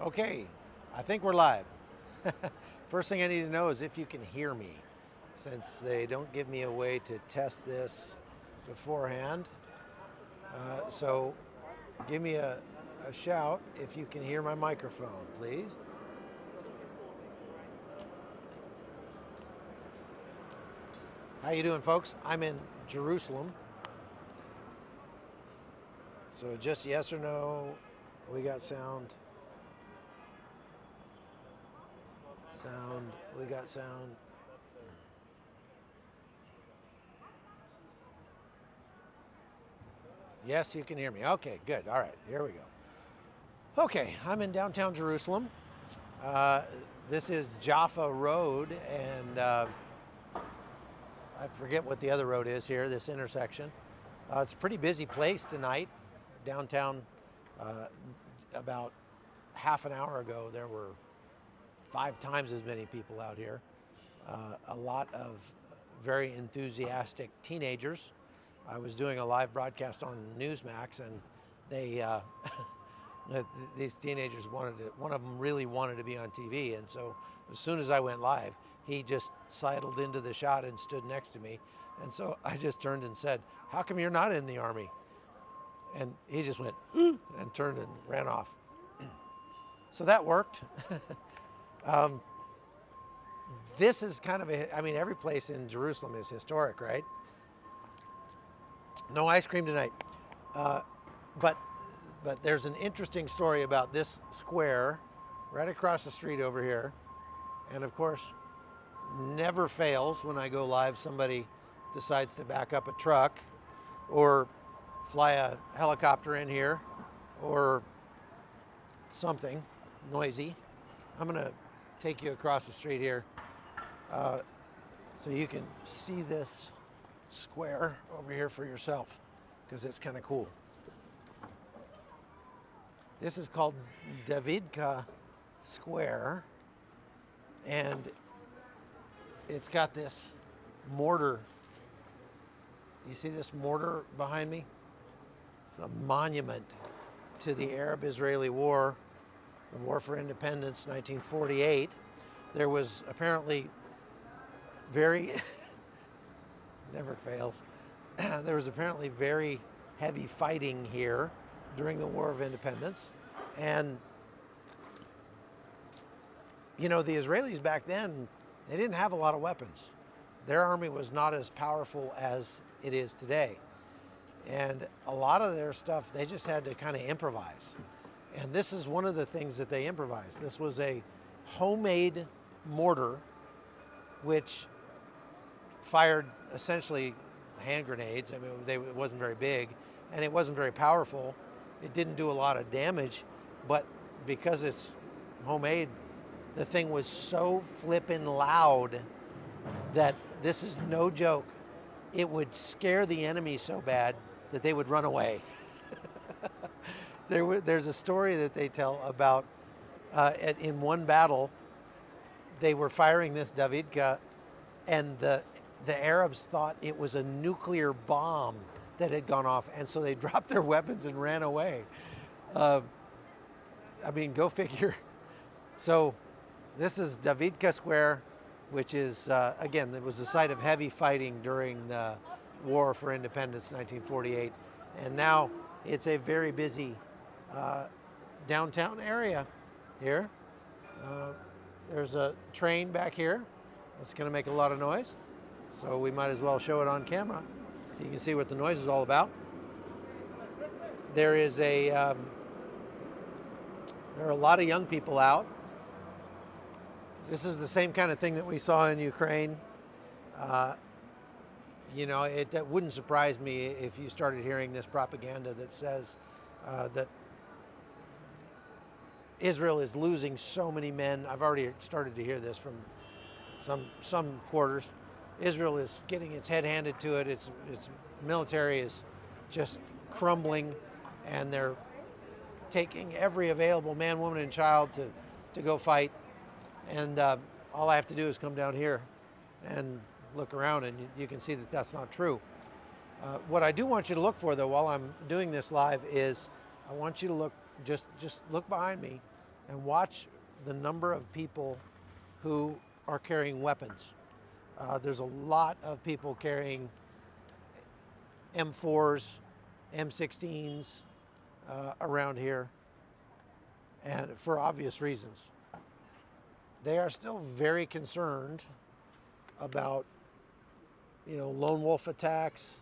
Okay, I think we're live. First thing I need to know is if you can hear me, since they don't give me a way to test this beforehand. So give me a shout if you can hear my microphone, please. How you doing, folks? I'm in Jerusalem. So just yes or no, we got sound. We got sound. Yes, you can hear me. Okay, good. All right, here we go. Okay, I'm in downtown Jerusalem. This is Jaffa Road, and I forget what the other road is here, this intersection. It's a pretty busy place tonight. Downtown, about half an hour ago, there were 5 times as many people out here. A lot of very enthusiastic teenagers. I was doing a live broadcast on Newsmax, and they these teenagers one of them really wanted to be on TV, and so as soon as I went live, he just sidled into the shot and stood next to me, and so I just turned and said, "How come you're not in the Army?" And he just went and turned and ran off. So that worked. This is kind of I mean, every place in Jerusalem is historic, right? No ice cream tonight. But there's an interesting story about this square right across the street over here. And of course, never fails when I go live, somebody decides to back up a truck or fly a helicopter in here or something noisy. I'm gonna take you across the street here so you can see this square over here for yourself, because it's kind of cool. This is called Davidka Square, and it's got this mortar. You see this mortar behind me? It's a monument to the Arab-Israeli War, the War for Independence, 1948. There was apparently very, never fails, there was apparently very heavy fighting here during the War of Independence. And, you know, the Israelis back then, they didn't have a lot of weapons. Their army was not as powerful as it is today. And a lot of their stuff, they just had to kind of improvise. And this is one of the things that they improvised. This was a homemade mortar, which fired essentially hand grenades. I mean, it wasn't very big, and it wasn't very powerful. It didn't do a lot of damage, but because it's homemade, the thing was so flippin' loud that this is no joke. It would scare the enemy so bad that they would run away. There's a story that they tell about in one battle, they were firing this Davidka, and the Arabs thought it was a nuclear bomb that had gone off, and so they dropped their weapons and ran away. I mean, go figure. So this is Davidka Square, which is, again, it was the site of heavy fighting during the War for Independence, 1948. And now it's a very busy downtown area here. There's a train back here that's going to make a lot of noise, so we might as well show it on camera so you can see what the noise is all about. There are a lot of young people out. This is the same kind of thing that we saw in Ukraine. You know, it wouldn't surprise me if you started hearing this propaganda that says that Israel is losing so many men. I've already started to hear this from some quarters. Israel is getting its head handed to it. Its military is just crumbling, and they're taking every available man, woman, and child to go fight. And all I have to do is come down here and look around, and you can see that that's not true. What I do want you to look for, though, while I'm doing this live, is I want you to look, just look behind me and watch the number of people who are carrying weapons. There's a lot of people carrying M4s, M16s around here, and for obvious reasons. They are still very concerned about, lone wolf attacks,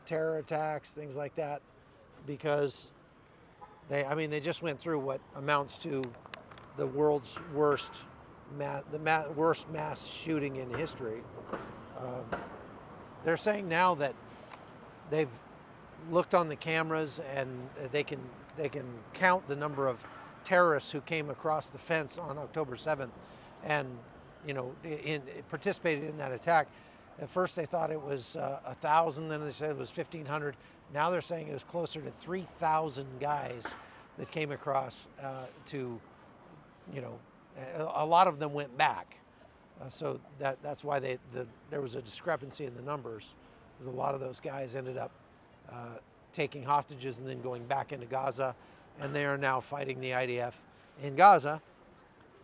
terror attacks, things like that, because they just went through what amounts to the world's worst worst mass shooting in history. They're saying now that they've looked on the cameras and they can count the number of terrorists who came across the fence on October 7th and participated in that attack. At first they thought it was 1,000, then they said it was 1,500. Now they're saying it was closer to 3,000 guys that came across a lot of them went back. So that's why there was a discrepancy in the numbers, because a lot of those guys ended up taking hostages and then going back into Gaza, and they are now fighting the IDF in Gaza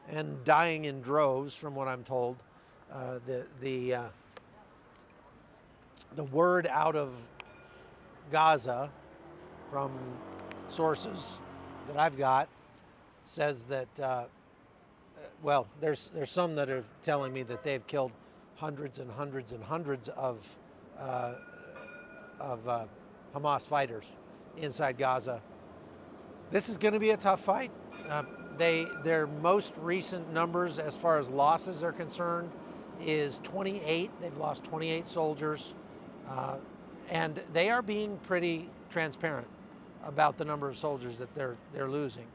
and dying in droves, from what I'm told. The word out of Gaza from sources that I've got says that there's some that are telling me that they've killed hundreds and hundreds and hundreds of Hamas fighters inside Gaza. This is going to be a tough fight. Their most recent numbers, as far as losses are concerned, is 28. They've lost 28 soldiers, and they are being pretty transparent about the number of soldiers that they're losing.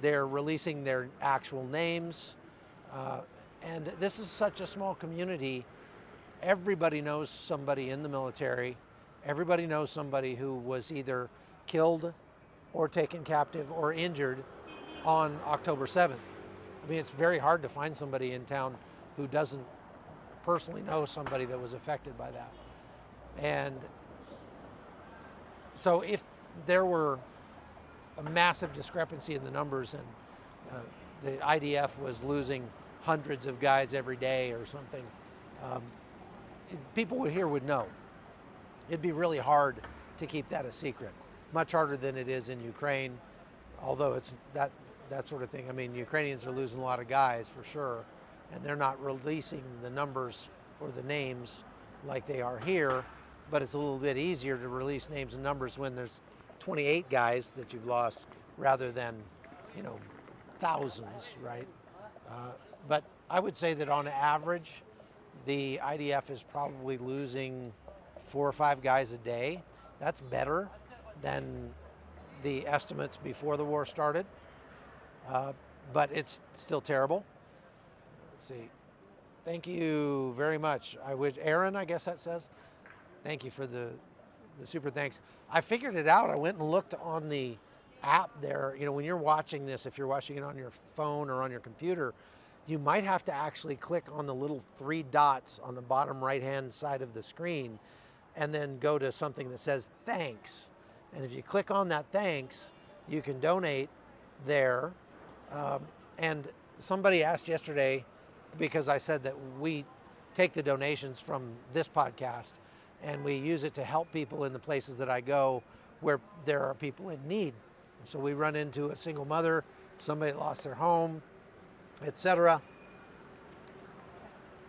They're releasing their actual names, and this is such a small community. Everybody knows somebody in the military. Everybody knows somebody who was either killed or taken captive or injured on October 7th. I mean, it's very hard to find somebody in town who doesn't personally know somebody that was affected by that. And so if there were a massive discrepancy in the numbers and the IDF was losing hundreds of guys every day or something, people here would know. It'd be really hard to keep that a secret, much harder than it is in Ukraine, although it's that sort of thing. I mean, Ukrainians are losing a lot of guys for sure, and they're not releasing the numbers or the names like they are here, but it's a little bit easier to release names and numbers when there's 28 guys that you've lost rather than, thousands, right? But I would say that on average, the IDF is probably losing 4 or 5 guys a day. That's better than the estimates before the war started, but it's still terrible. Let's see. Thank you very much. I wish Aaron, I guess that says. Thank you for the super thanks. I figured it out. I went and looked on the app there. When you're watching this, if you're watching it on your phone or on your computer, you might have to actually click on the little 3 dots on the bottom right-hand side of the screen and then go to something that says thanks. And if you click on that thanks, you can donate there. And somebody asked yesterday, because I said that we take the donations from this podcast and we use it to help people in the places that I go where there are people in need. So we run into a single mother, somebody that lost their home, etc.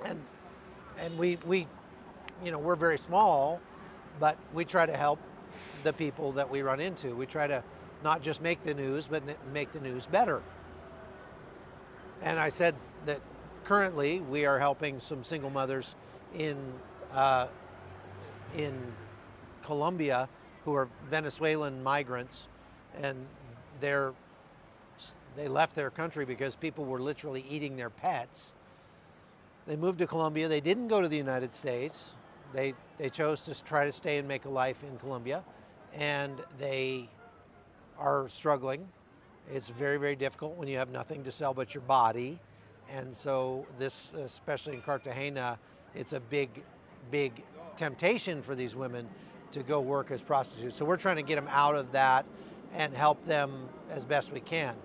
And we we're very small, but we try to help the people that we run into. We try to not just make the news, but make the news better. And I said that currently we are helping some single mothers in Colombia who are Venezuelan migrants, and they left their country because people were literally eating their pets. They moved to Colombia. They didn't go to the United States. They chose to try to stay and make a life in Colombia, and they are struggling. It's very, very difficult when you have nothing to sell but your body. And so this, especially in Cartagena, it's a big, big temptation for these women to go work as prostitutes. So we're trying to get them out of that and help them as best we can.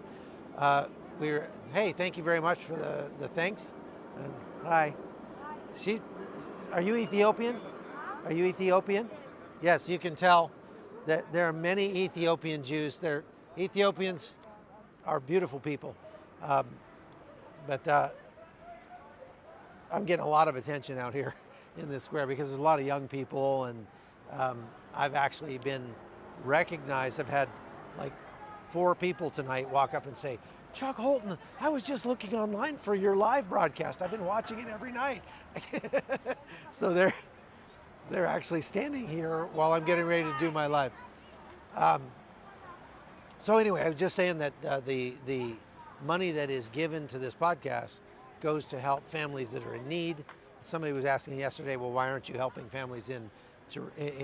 hey, thank you very much for the thanks. And, hi. She's, are you Ethiopian? Are you Ethiopian? Yes, you can tell that there are many Ethiopian Jews. Ethiopians are beautiful people. But I'm getting a lot of attention out here in this square because there's a lot of young people, and I've actually been recognized. I've had like 4 people tonight walk up and say, Chuck Holton, I was just looking online for your live broadcast. I've been watching it every night. So they're actually standing here while I'm getting ready to do my live. So anyway, I was just saying that the money that is given to this podcast goes to help families that are in need. Somebody was asking yesterday, well, why aren't you helping families in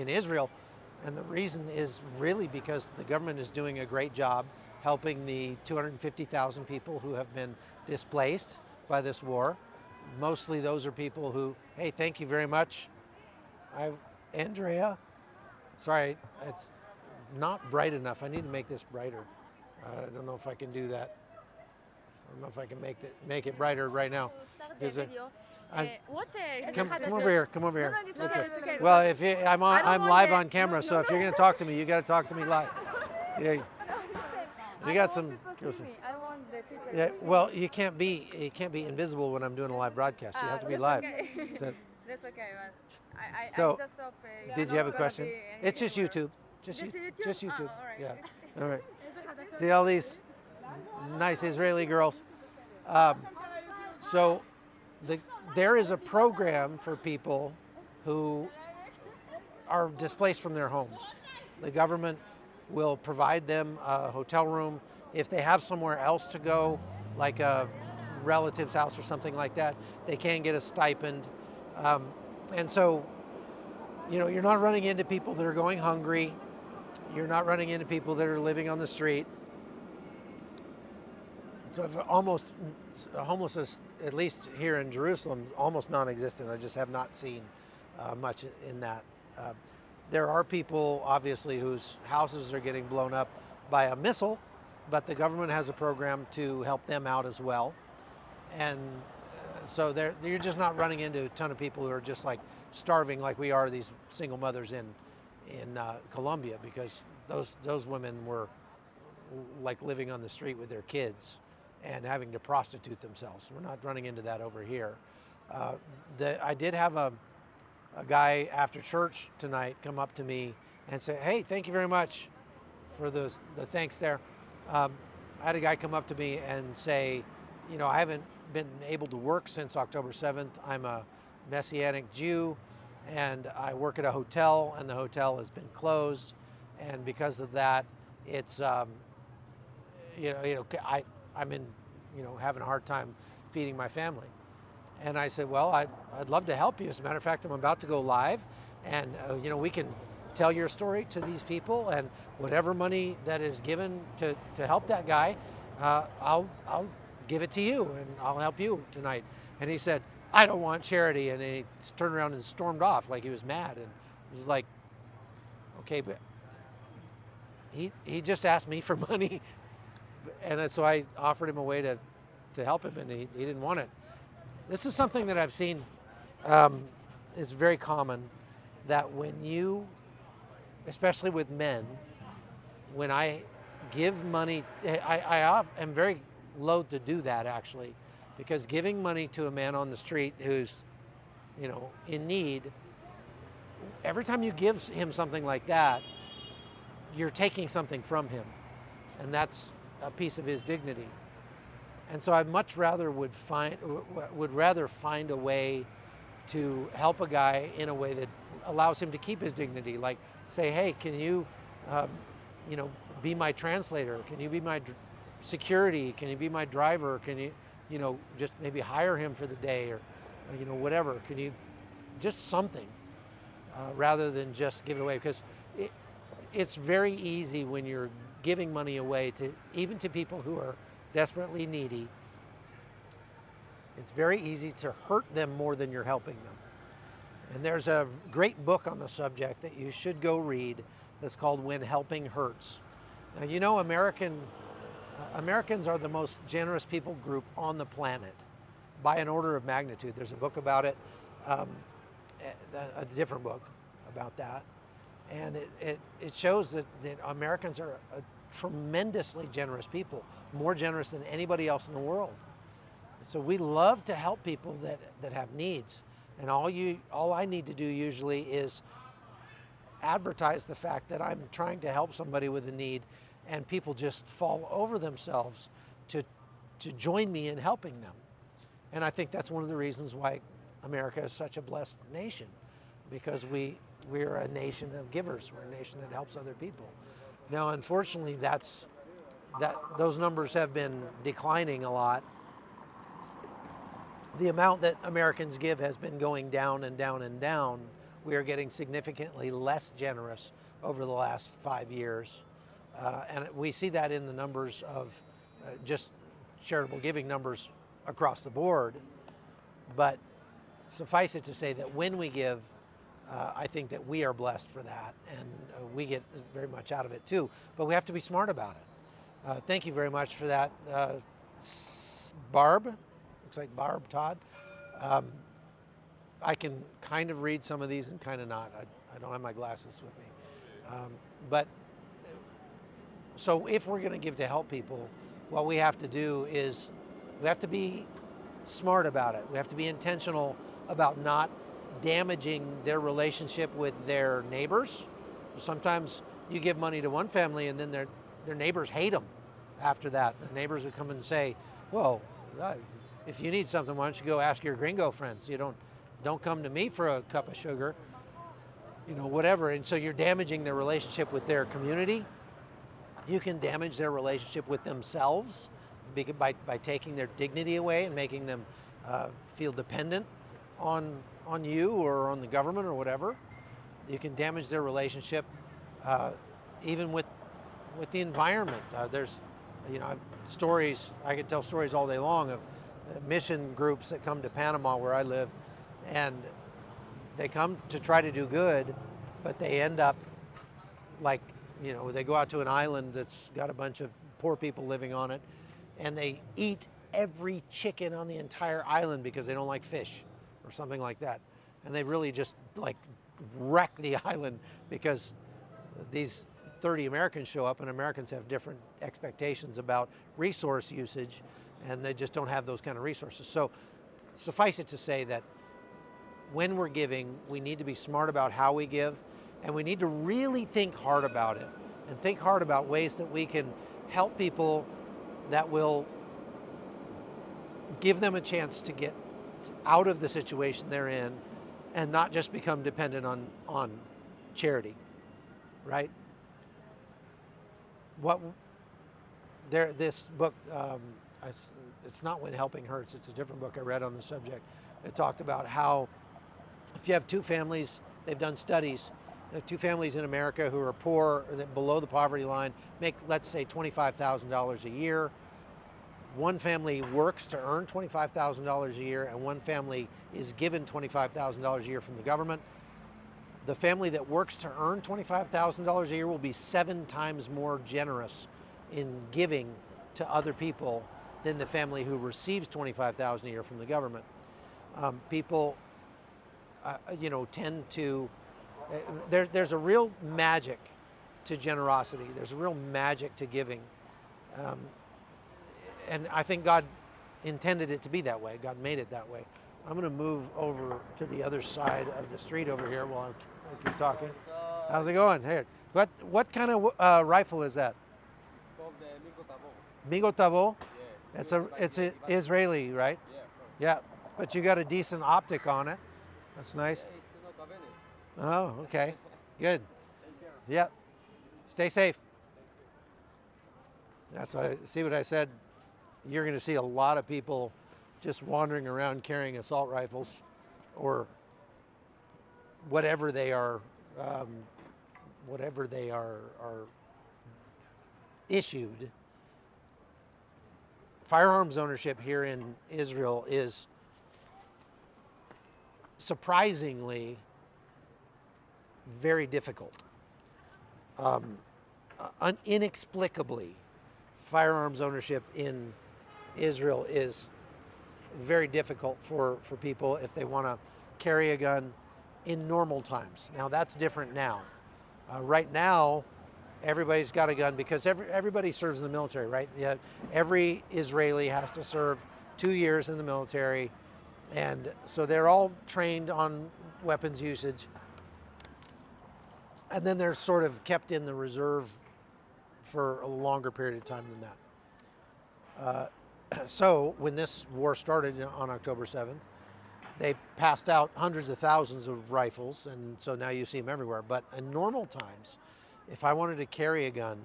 Israel? And the reason is really because the government is doing a great job helping the 250,000 people who have been displaced by this war. Mostly those are people who, hey, thank you very much. Andrea, sorry, it's not bright enough. I need to make this brighter. I don't know if I can do that. I don't know if I can make it brighter right now. Come over here. Come over here. No, it's okay. Well, if I'm live on camera, so if you're going to talk to me, you got to talk to me live. Yeah. We got some. Yeah. Well, you can't be invisible when I'm doing a live broadcast. You have to be live. Okay. So, that's okay. I so just hope, did you have a question? It's just YouTube. Just YouTube. all right. Yeah. All right. See all these nice Israeli girls. So there is a program for people who are displaced from their homes. The government will provide them a hotel room. If they have somewhere else to go, like a relative's house or something like that, they can get a stipend. And so, you're not running into people that are going hungry. You're not running into people that are living on the street. So if homelessness, at least here in Jerusalem, is almost non-existent. I just have not seen much in that. There are people, obviously, whose houses are getting blown up by a missile, but the government has a program to help them out as well. And so you're just not running into a ton of people who are just like starving like we are, these single mothers in Colombia, because those women were like living on the street with their kids and having to prostitute themselves. We're not running into that over here. I did have a guy after church tonight come up to me and say, hey, thank you very much for the thanks there. I had a guy come up to me and say, I haven't been able to work since October 7th. I'm a Messianic Jew and I work at a hotel, and the hotel has been closed. And because of that, it's, I'm in, having a hard time feeding my family. And I said, well, I'd love to help you. As a matter of fact, I'm about to go live, and we can tell your story to these people, and whatever money that is given to help that guy, I'll give it to you, and I'll help you tonight. And he said, I don't want charity, and he turned around and stormed off like he was mad. And it was like, okay, but he just asked me for money, and so I offered him a way to help him, and he didn't want it. This is something that I've seen is very common, that when you, especially with men, when I give money, I am very loath to do that actually, because giving money to a man on the street who's, in need, every time you give him something like that, you're taking something from him, and that's a piece of his dignity. And so I much rather would rather find a way to help a guy in a way that allows him to keep his dignity. Like say, hey, can you, be my translator? Can you be my security? Can you be my driver? Can you, just maybe hire him for the day, or whatever. Can you, just something, rather than just give it away, because it's very easy when you're giving money away even to people who are desperately needy. It's very easy to hurt them more than you're helping them. And there's a great book on the subject that you should go read that's called When Helping Hurts. Now, American Americans are the most generous people group on the planet by an order of magnitude. There's a book about it, a different book about that. And it shows that Americans are a tremendously generous people, more generous than anybody else in the world. So we love to help people that have needs. And all I need to do usually is advertise the fact that I'm trying to help somebody with a need, and people just fall over themselves to join me in helping them. And I think that's one of the reasons why America is such a blessed nation, because we're a nation of givers. We're a nation that helps other people. Now, unfortunately, those numbers have been declining a lot. The amount that Americans give has been going down and down and down. We are getting significantly less generous over the last 5 years. And we see that in the numbers of just charitable giving numbers across the board. But suffice it to say that when we give, I think that we are blessed for that, and we get very much out of it too. But we have to be smart about it. Thank you very much for that, Barb. Looks like Barb Todd. I can kind of read some of these and kind of not. I don't have my glasses with me. But so if we're going to give to help people, what we have to do is we have to be smart about it. We have to be intentional about not damaging their relationship with their neighbors. Sometimes you give money to one family and then their neighbors hate them after that. The neighbors would come and say, well, if you need something, why don't you go ask your gringo friends? You don't come to me for a cup of sugar, whatever. And so you're damaging their relationship with their community. You can damage their relationship with themselves by taking their dignity away and making them feel dependent on you or on the government or whatever. You can damage their relationship even with the environment. There's stories, I could tell stories all day long of mission groups that come to Panama where I live, and they come to try to do good, but they end up like, they go out to an island that's got a bunch of poor people living on it, and they eat every chicken on the entire island because they don't like fish or something like that. And they really just like wreck the island because these 30 Americans show up, and Americans have different expectations about resource usage, and they just don't have those kind of resources. So suffice it to say that when we're giving, we need to be smart about how we give, and we need to really think hard about it and think hard about ways that we can help people that will give them a chance to get out of the situation they're in and not just become dependent on charity, right? This book, it's not When Helping Hurts, it's a different book I read on the subject. It talked about how if you have two families, they've done studies, two families in America who are poor, or below the poverty line, make, let's say, $25,000 a year. One family works to earn $25,000 a year, and one family is given $25,000 a year from the government. The family that works to earn $25,000 a year will be 7 times more generous in giving to other people than the family who receives $25,000 a year from the government. People, tend to. There's a real magic to generosity. There's a real magic to giving. And I think God intended it to be that way. God made it that way. I'm going to move over to the other side of the street over here while I keep talking. How's it going? Hey, what kind of rifle is that? It's called the Migo Tabo. Migo Tabo? Yeah. It's Israeli, right? Yeah, of course. Yeah, but you got a decent optic on it. That's nice. Yeah, it's not a Bennett. Oh, okay. Good. Take care. Yep. Stay safe. See what I said? You're going to see a lot of people just wandering around carrying assault rifles or whatever they are issued. Firearms ownership here in Israel is surprisingly very difficult. Inexplicably, firearms ownership in Israel is very difficult for people if they want to carry a gun in normal times. Now that's different now. Right now, everybody's got a gun because everybody serves in the military, right? Yeah, every Israeli has to serve 2 years in the military, and so they're all trained on weapons usage. And then they're sort of kept in the reserve for a longer period of time than that. So when this war started on October 7th, they passed out hundreds of thousands of rifles, and so now you see them everywhere. But in normal times, if I wanted to carry a gun,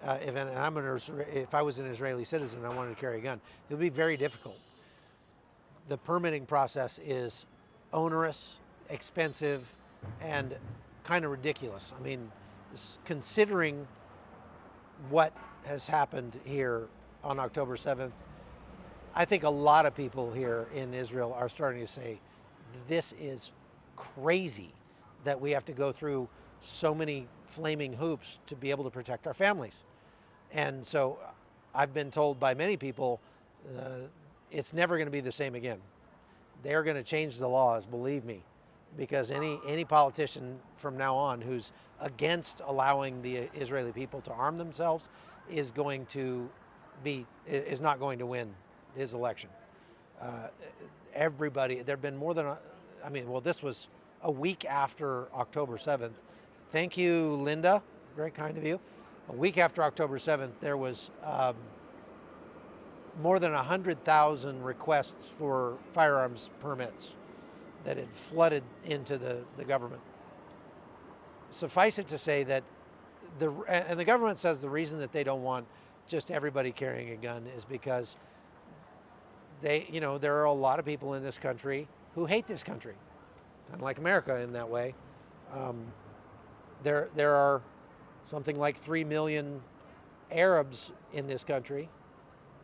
if I was an Israeli citizen and I wanted to carry a gun, it would be very difficult. The permitting process is onerous, expensive, and kind of ridiculous. I mean, considering what has happened here on October 7th, I think a lot of people here in Israel are starting to say, this is crazy that we have to go through so many flaming hoops to be able to protect our families. And so I've been told by many people, it's never going to be the same again. They're going to change the laws, believe me, because any politician from now on who's against allowing the Israeli people to arm themselves is not going to win his election. Everybody, there've been more than, this was a week after October 7th. Thank you, Linda, very kind of you. A week after October 7th, there was more than 100,000 requests for firearms permits that had flooded into the government. Suffice it to say that the government says the reason that they don't want just everybody carrying a gun is because there are a lot of people in this country who hate this country, kind of like America in that way. There are something like 3 million Arabs in this country,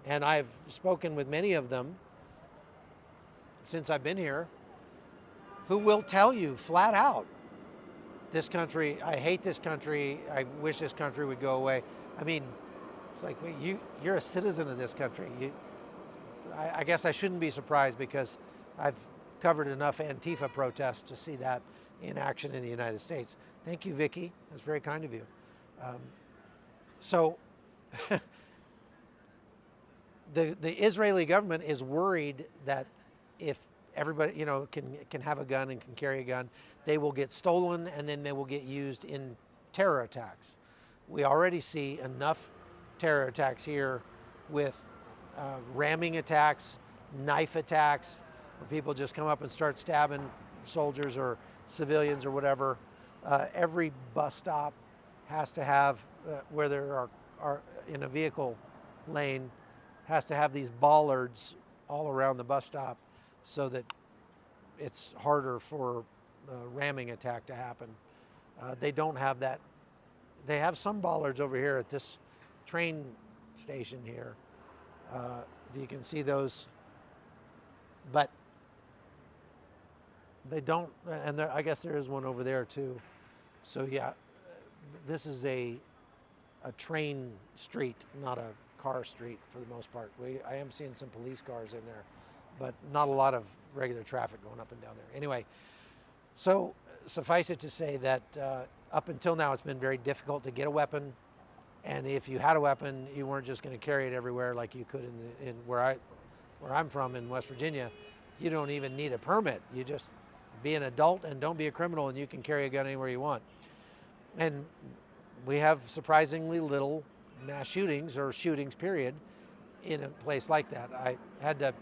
and I've spoken with many of them since I've been here, who will tell you flat out, this country, I hate this country, I wish this country would go away. I mean, it's like, wait, you're a citizen of this country. I guess I shouldn't be surprised because I've covered enough Antifa protests to see that in action in the United States. Thank you, Vicky. That's very kind of you. So the Israeli government is worried that if everybody can have a gun and can carry a gun, they will get stolen and then they will get used in terror attacks. We already see enough terror attacks here with ramming attacks, knife attacks, where people just come up and start stabbing soldiers or civilians or whatever. Every bus stop has to have, where there are in a vehicle lane, has to have these bollards all around the bus stop so that it's harder for a ramming attack to happen. They don't have that. They have some bollards over here at this train station here. If you can see those, but they don't, and I guess there is one over there too. So yeah, this is a train street, not a car street for the most part. I am seeing some police cars in there, but not a lot of regular traffic going up and down there. Anyway, so suffice it to say that up until now it's been very difficult to get a weapon, and if you had a weapon, you weren't just going to carry it everywhere like you could in where I'm from in West Virginia. You don't even need a permit. You just be an adult and don't be a criminal, and you can carry a gun anywhere you want. And we have surprisingly little mass shootings or shootings period in a place like that. I had to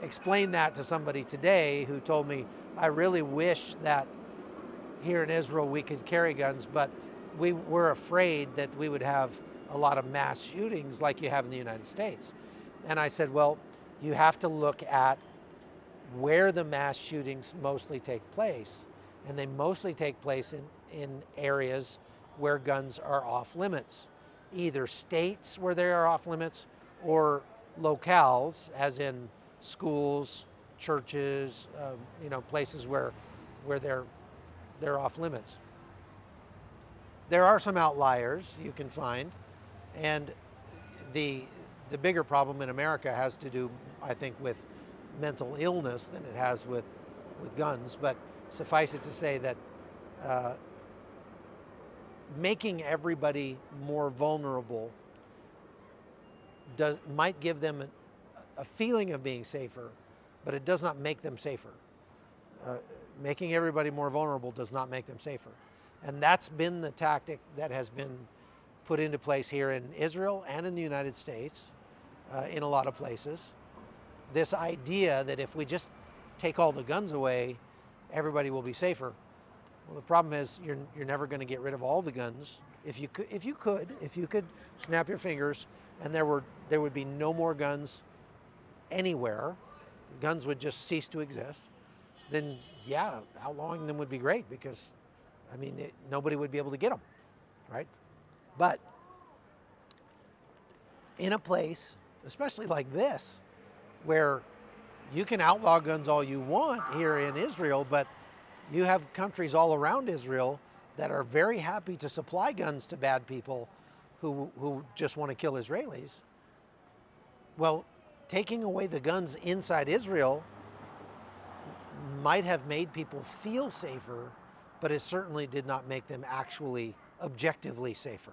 explain that to somebody today who told me, I really wish that here in Israel we could carry guns, but we were afraid that we would have a lot of mass shootings like you have in the United States. And I said, well, you have to look at where the mass shootings mostly take place. And they mostly take place in areas where guns are off limits. Either states where they are off limits or locales, as in schools, churches, places where they're off limits. There are some outliers you can find, and the bigger problem in America has to do, I think, with mental illness than it has with guns. But suffice it to say that making everybody more vulnerable might give them a feeling of being safer, but it does not make them safer. Making everybody more vulnerable does not make them safer. And that's been the tactic that has been put into place here in Israel and in the United States, in a lot of places. This idea that if we just take all the guns away, everybody will be safer. Well, the problem is you're never going to get rid of all the guns. If you could snap your fingers and there would be no more guns anywhere, guns would just cease to exist, then yeah, outlawing them would be great, because I mean, nobody would be able to get them, right? But in a place, especially like this, where you can outlaw guns all you want here in Israel, but you have countries all around Israel that are very happy to supply guns to bad people who just want to kill Israelis. Well, taking away the guns inside Israel might have made people feel safer, but it certainly did not make them actually objectively safer.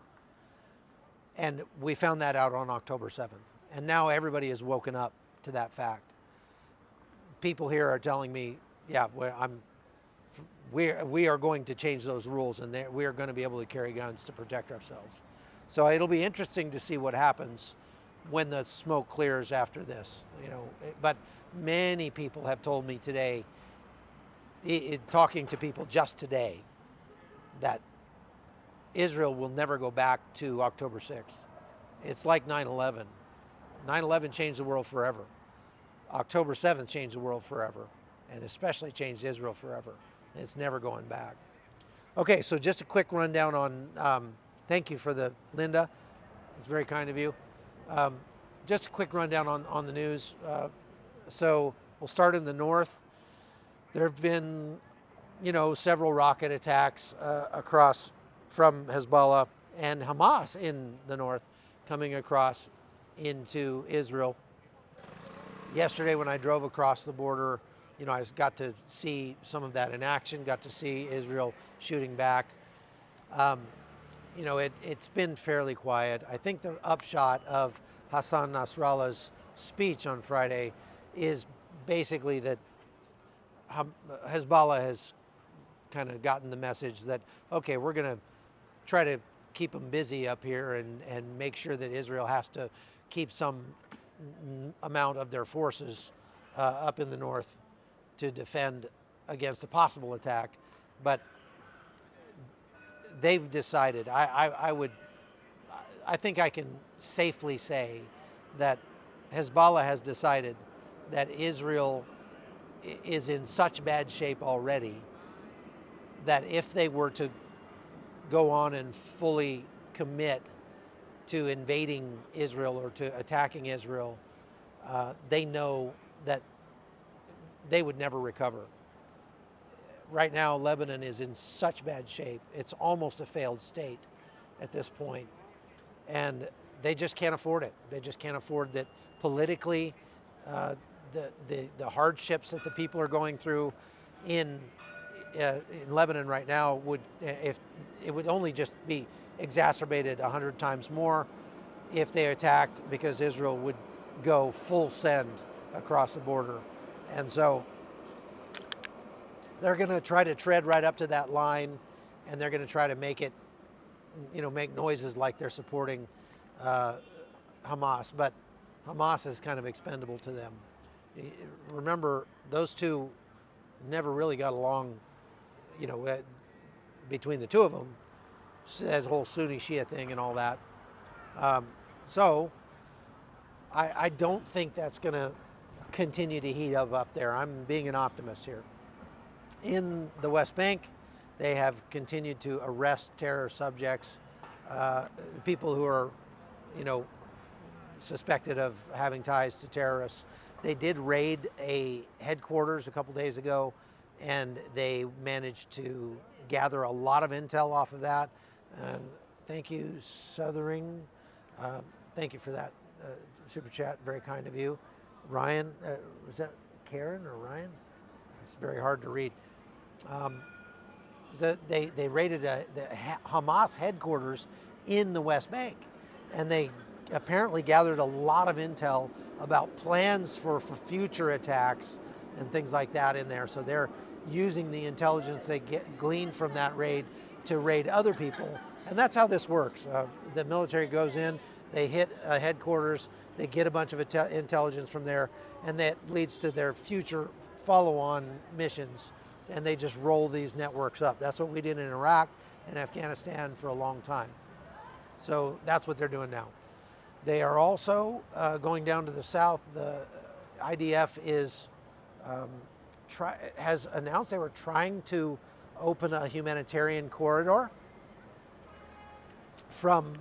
And we found that out on October 7th. And now everybody has woken up to that fact. People here are telling me, yeah, we are going to change those rules, and we are going to be able to carry guns to protect ourselves. So it'll be interesting to see what happens when the smoke clears after this. But many people have told me today, talking to people just today, that Israel will never go back to October 6th. It's like 9/11. 9/11 changed the world forever. October 7th changed the world forever, and especially changed Israel forever. And it's never going back. Okay, so just a quick rundown on, thank you for Linda. It's very kind of you. Just a quick rundown on the news. So we'll start in the north. There have been, several rocket attacks across from Hezbollah and Hamas in the north, coming across into Israel. Yesterday when I drove across the border, I got to see some of that in action, got to see Israel shooting back. It's been fairly quiet. I think the upshot of Hassan Nasrallah's speech on Friday is basically that Hezbollah has kind of gotten the message that, okay, we're going to try to keep them busy up here and make sure that Israel has to keep some amount of their forces up in the north to defend against a possible attack. But they've decided, I think I can safely say that Hezbollah has decided that Israel is in such bad shape already that if they were to go on and fully commit to invading Israel or to attacking Israel, they know that they would never recover. Right now, Lebanon is in such bad shape. It's almost a failed state at this point. And they just can't afford it. They just can't afford that politically. The hardships that the people are going through in Lebanon right now would only just be exacerbated 100 times more if they attacked, because Israel would go full send across the border. And so they're going to try to tread right up to that line, and they're going to try to make it, make noises like they're supporting Hamas. But Hamas is kind of expendable to them. Remember, those two never really got along, between the two of them. That whole Sunni Shia thing and all that. So I don't think that's going to continue to heat up there. I'm being an optimist here. In the West Bank, they have continued to arrest terror subjects, people who are, suspected of having ties to terrorists. They did raid a headquarters a couple days ago, and they managed to gather a lot of intel off of that. Thank you, Southering. Thank you for that super chat. Very kind of you. Ryan, was that Karen or Ryan? It's very hard to read. They raided the Hamas headquarters in the West Bank, and they apparently gathered a lot of intel about plans for future attacks and things like that in there. So they're using the intelligence they gleaned from that raid to raid other people, and that's how this works. The military goes in, they hit headquarters, they get a bunch of intelligence from there, and that leads to their future follow-on missions, and they just roll these networks up. That's what we did in Iraq and Afghanistan for a long time. So that's what they're doing now. They are also going down to the south. The IDF has announced they were trying to open a humanitarian corridor from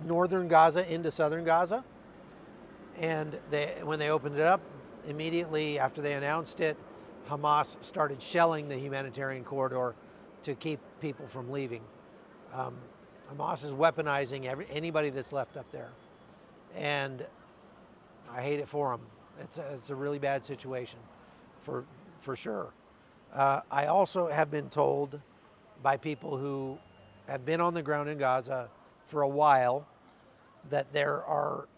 northern Gaza into southern Gaza. And when they opened it up, immediately after they announced it, Hamas started shelling the humanitarian corridor to keep people from leaving. Hamas is weaponizing anybody that's left up there. And I hate it for them. It's a really bad situation, for sure. I also have been told by people who have been on the ground in Gaza for a while that there are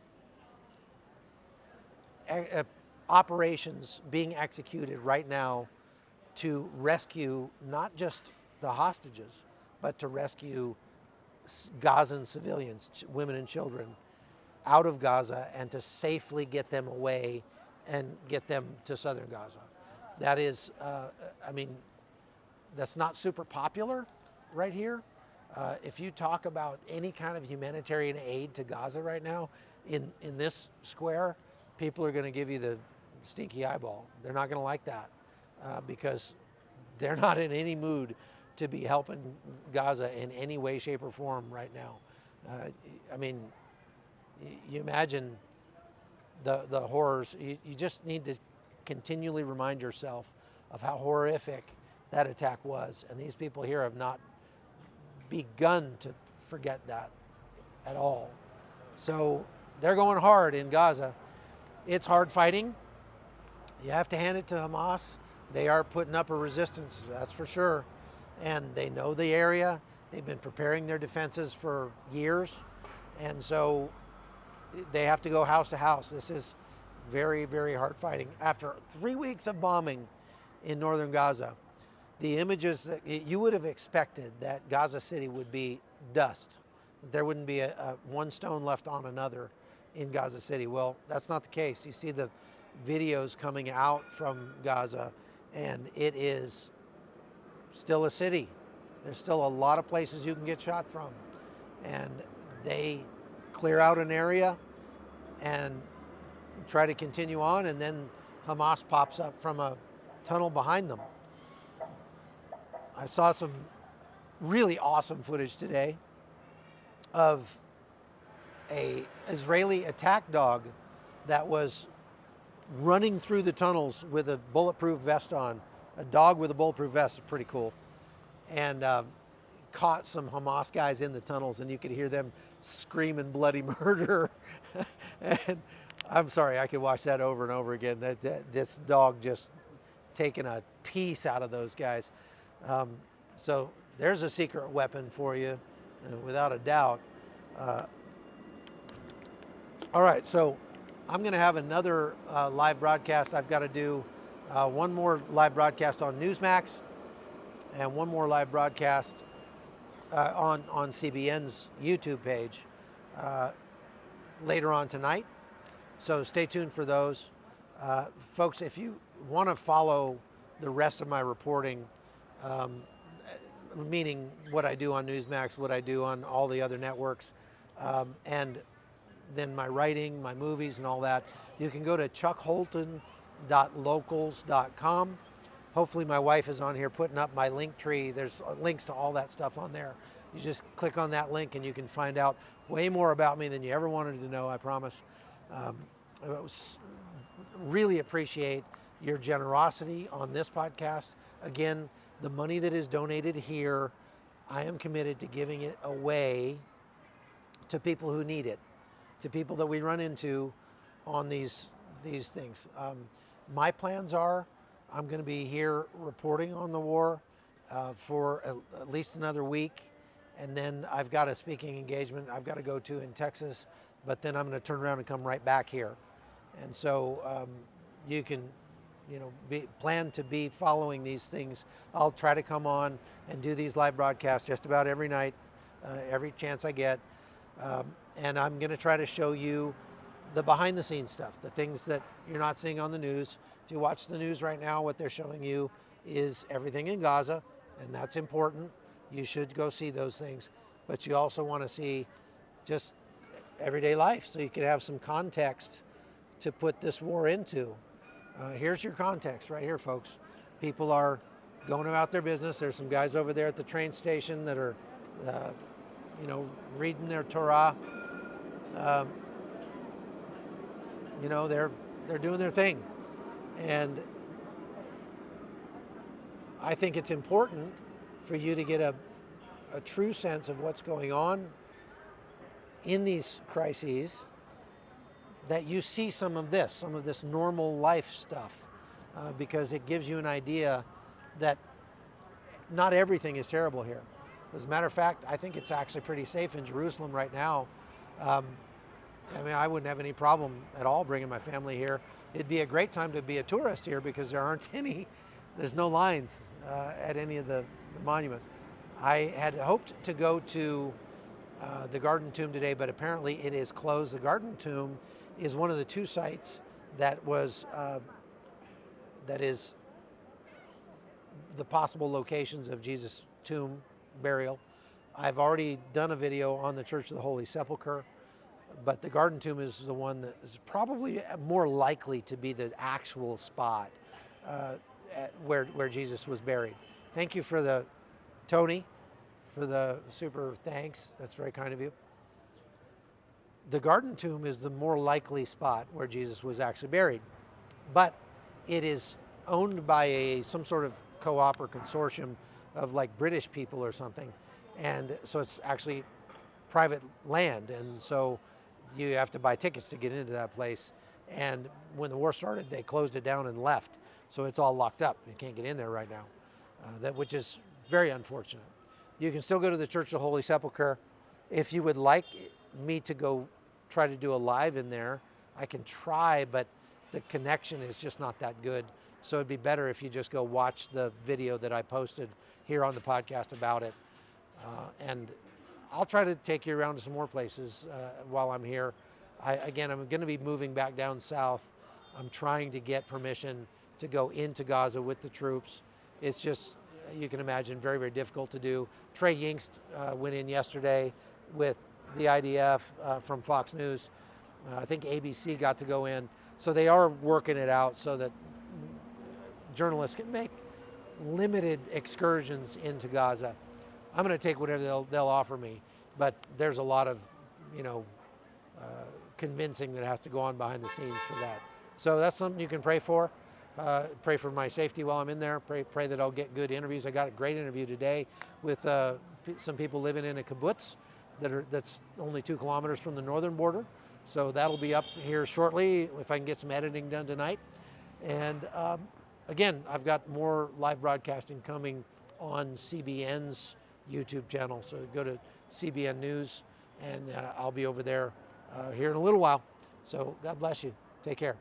operations being executed right now to rescue not just the hostages, but to rescue Gazan civilians, women and children, out of Gaza and to safely get them away and get them to southern Gaza. That is, that's not super popular right here. If you talk about any kind of humanitarian aid to Gaza right now, in this square, people are going to give you the stinky eyeball. They're not going to like that because they're not in any mood to be helping Gaza in any way, shape, or form right now. You imagine the horrors. You just need to continually remind yourself of how horrific that attack was. And these people here have not begun to forget that at all. So they're going hard in Gaza. It's hard fighting. You have to hand it to Hamas. They are putting up a resistance, that's for sure. And they know the area. They've been preparing their defenses for years. And so they have to go house to house. This is very, very hard fighting. After 3 weeks of bombing in northern Gaza, the images that you would have expected that Gaza City would be dust. There wouldn't be one stone left on another in Gaza City. Well, that's not the case. You see the videos coming out from Gaza, and it is still a city. There's still a lot of places you can get shot from. And they clear out an area and try to continue on, and then Hamas pops up from a tunnel behind them. I saw some really awesome footage today of an Israeli attack dog that was running through the tunnels with a bulletproof vest on. A dog with a bulletproof vest is pretty cool. And caught some Hamas guys in the tunnels, and you could hear them screaming bloody murder. And I'm sorry, I could watch that over and over again. This dog just taking a piece out of those guys. So there's a secret weapon for you, without a doubt. All right, so I'm going to have another live broadcast. I've got to do one more live broadcast on Newsmax and one more live broadcast on CBN's YouTube page later on tonight. So stay tuned for those. Folks, if you want to follow the rest of my reporting, meaning what I do on Newsmax, what I do on all the other networks, and then my writing, my movies and all that, you can go to chuckholton.locals.com. Hopefully my wife is on here putting up my link tree. There's links to all that stuff on there. You just click on that link and you can find out way more about me than you ever wanted to know, I promise. Really appreciate your generosity on this podcast. Again, the money that is donated here, I am committed to giving it away to people who need it. to people that we run into on these things. My plans are I'm going to be here reporting on the war for at least another week, and then I've got a speaking engagement I've got to go to in Texas, but then I'm going to turn around and come right back here. And so you can, plan to be following these things. I'll try to come on and do these live broadcasts just about every night, every chance I get. And I'm going to try to show you the behind the scenes stuff, the things that you're not seeing on the news. If you watch the news right now, what they're showing you is everything in Gaza, and that's important. You should go see those things. But you also want to see just everyday life so you can have some context to put this war into. Here's your context right here, folks. People are going about their business. There's some guys over there at the train station that are, reading their Torah. They're doing their thing. And I think it's important for you to get a true sense of what's going on in these crises, that you see some of this normal life stuff, because it gives you an idea that not everything is terrible here. As a matter of fact, I think it's actually pretty safe in Jerusalem right now. I wouldn't have any problem at all bringing my family here. It'd be a great time to be a tourist here because there's no lines at any of the monuments. I had hoped to go to the Garden Tomb today, but apparently it is closed. The Garden Tomb is one of the two sites that is the possible locations of Jesus' tomb burial. I've already done a video on the Church of the Holy Sepulchre, but the Garden Tomb is the one that is probably more likely to be the actual spot where Jesus was buried. Thank you for Tony, for the super thanks. That's very kind of you. The Garden Tomb is the more likely spot where Jesus was actually buried, but it is owned by some sort of co-op or consortium of like British people or something, and so it's actually private land, and so you have to buy tickets to get into that place. And when the war started, they closed it down and left, so it's all locked up. You can't get in there right now, which is very unfortunate. You can still go to the Church of the Holy Sepulchre. If you would like me to go try to do a live in there, I can try, but the connection is just not that good. So it'd be better if you just go watch the video that I posted here on the podcast about it. And I'll try to take you around to some more places while I'm here. I'm going to be moving back down south. I'm trying to get permission to go into Gaza with the troops. It's just, you can imagine, very, very difficult to do. Trey Yingst went in yesterday with the IDF from Fox News. I think ABC got to go in. So they are working it out so that journalists can make limited excursions into Gaza. I'm going to take whatever they'll offer me, but there's a lot of, convincing that has to go on behind the scenes for that. So that's something you can pray for. Pray for my safety while I'm in there. Pray that I'll get good interviews. I got a great interview today with some people living in a kibbutz that's only 2 kilometers from the northern border. So that'll be up here shortly if I can get some editing done tonight. And again, I've got more live broadcasting coming on CBN's YouTube channel. So go to CBN News, and I'll be over there here in a little while. So God bless you. Take care.